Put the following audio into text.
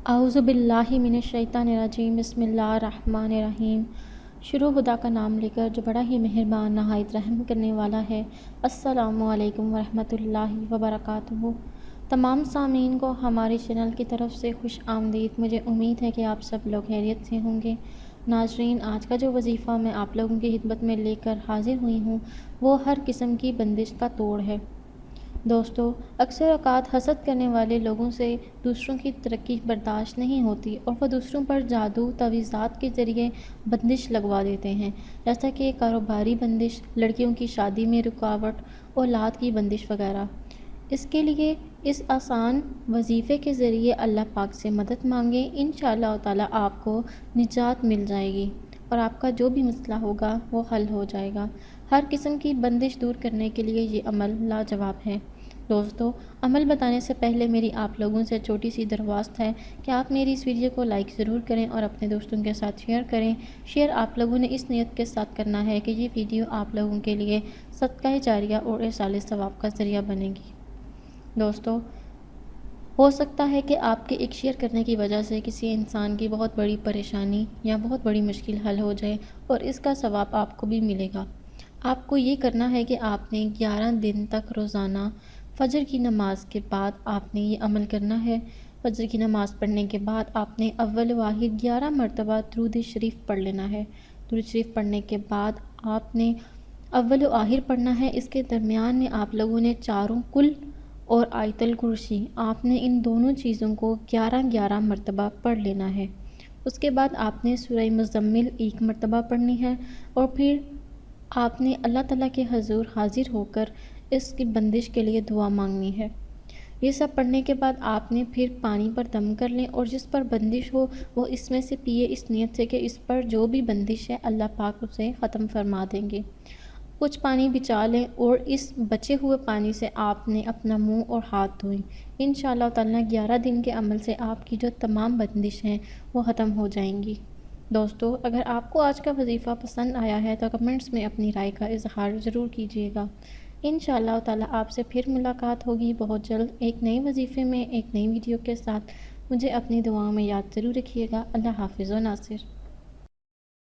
اعوذ باللہ من الشیطان الرجیم، بسم اللہ الرحمن الرحیم۔ شروع خدا کا نام لے کر جو بڑا ہی مہربان نہایت رحم کرنے والا ہے۔ السلام علیکم ورحمۃ اللہ وبرکاتہ۔ تمام سامعین کو ہمارے چینل کی طرف سے خوش آمدید۔ مجھے امید ہے کہ آپ سب لوگ خیریت سے ہوں گے۔ ناظرین، آج کا جو وظیفہ میں آپ لوگوں کی خدمت میں لے کر حاضر ہوئی ہوں وہ ہر قسم کی بندش کا توڑ ہے۔ دوستو، اکثر اوقات حسد کرنے والے لوگوں سے دوسروں کی ترقی برداشت نہیں ہوتی اور وہ دوسروں پر جادو تعویذات کے ذریعے بندش لگوا دیتے ہیں، جیسا کہ کاروباری بندش، لڑکیوں کی شادی میں رکاوٹ، اولاد کی بندش وغیرہ۔ اس کے لیے اس آسان وظیفے کے ذریعے اللہ پاک سے مدد مانگیں، انشاءاللہ تعالیٰ آپ کو نجات مل جائے گی اور آپ کا جو بھی مسئلہ ہوگا وہ حل ہو جائے گا۔ ہر قسم کی بندش دور کرنے کے لیے یہ عمل لاجواب ہے۔ دوستو، عمل بتانے سے پہلے میری آپ لوگوں سے چھوٹی سی درخواست ہے کہ آپ میری اس ویڈیو کو لائک ضرور کریں اور اپنے دوستوں کے ساتھ شیئر کریں۔ شیئر آپ لوگوں نے اس نیت کے ساتھ کرنا ہے کہ یہ ویڈیو آپ لوگوں کے لیے صدقہ جاریہ اور ایصال ثواب کا ذریعہ بنے گی۔ دوستو، ہو سکتا ہے کہ آپ کے ایک شیئر کرنے کی وجہ سے کسی انسان کی بہت بڑی پریشانی یا بہت بڑی مشکل حل ہو جائے اور اس کا ثواب آپ کو بھی ملے گا۔ آپ کو یہ کرنا ہے کہ آپ نے 11 دن تک روزانہ فجر کی نماز کے بعد آپ نے یہ عمل کرنا ہے۔ فجر کی نماز پڑھنے کے بعد آپ نے اول و آخر 11 مرتبہ درود شریف پڑھ لینا ہے۔ درود شریف پڑھنے کے بعد آپ نے اول و آخر پڑھنا ہے۔ اس کے درمیان میں آپ لوگوں نے چاروں کل اور آیت الکرسی، آپ نے ان دونوں چیزوں کو 11 مرتبہ پڑھ لینا ہے۔ اس کے بعد آپ نے سورہ مزمل 1 مرتبہ پڑھنی ہے اور پھر آپ نے اللہ تعالیٰ کے حضور حاضر ہو کر اس کی بندش کے لیے دعا مانگنی ہے۔ یہ سب پڑھنے کے بعد آپ نے پھر پانی پر دم کر لیں اور جس پر بندش ہو وہ اس میں سے پیے، اس نیت سے کہ اس پر جو بھی بندش ہے اللہ پاک اسے ختم فرما دیں گے۔ کچھ پانی بچا لیں اور اس بچے ہوئے پانی سے آپ نے اپنا منہ اور ہاتھ دھوئیں۔ انشاءاللہ تعالیٰ 11 دن کے عمل سے آپ کی جو تمام بندش ہیں وہ ختم ہو جائیں گی۔ دوستو، اگر آپ کو آج کا وظیفہ پسند آیا ہے تو کمنٹس میں اپنی رائے کا اظہار ضرور کیجیے گا۔ انشاءاللہ تعالیٰ آپ سے پھر ملاقات ہوگی بہت جلد ایک نئے وظیفے میں، ایک نئی ویڈیو کے ساتھ۔ مجھے اپنی دعاؤں میں یاد ضرور رکھیے گا۔ اللہ حافظ و ناصر۔